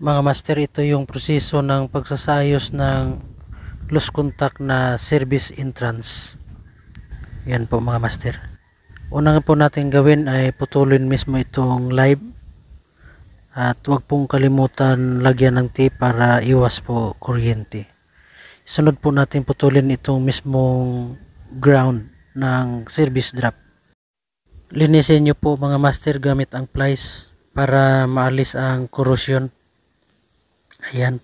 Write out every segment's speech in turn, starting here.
Mga master, ito yung proseso ng pagsasayos ng loose contact na service entrance. Yan po mga master. Unang po natin gawin ay putulin mismo itong live. At huwag pong kalimutan lagyan ng tape para iwas po kuryente. Sunod po natin putulin itong mismong ground ng service drop. Linisin nyo po mga master gamit ang pliers para maalis ang corrosion. Ayan.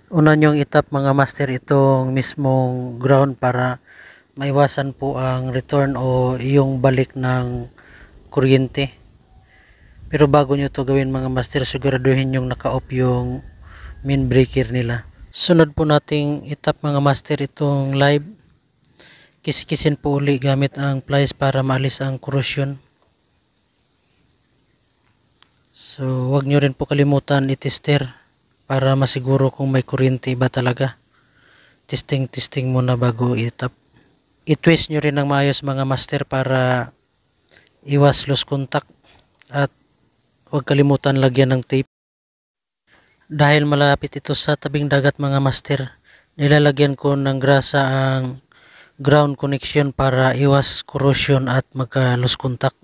Una nyong itap mga master itong mismong ground para maiwasan po ang return o yung balik ng kuryente. Pero bago nyo to gawin mga master, siguraduhin yung naka-off yung main breaker nila. Sunod po nating itap mga master itong live. Kisikisin po uli gamit ang pliers para maalis ang corrosion. So wag nyo rin po kalimutan i-tester para masiguro kung may kuryente ba talaga. Testing muna bago itap. I-twist nyo rin ng maayos mga master para iwas loose contact. At huwag kalimutan lagyan ng tape. Dahil malapit ito sa tabing dagat mga master, nilalagyan ko ng grasa ang ground connection para iwas corrosion at magka loose contact.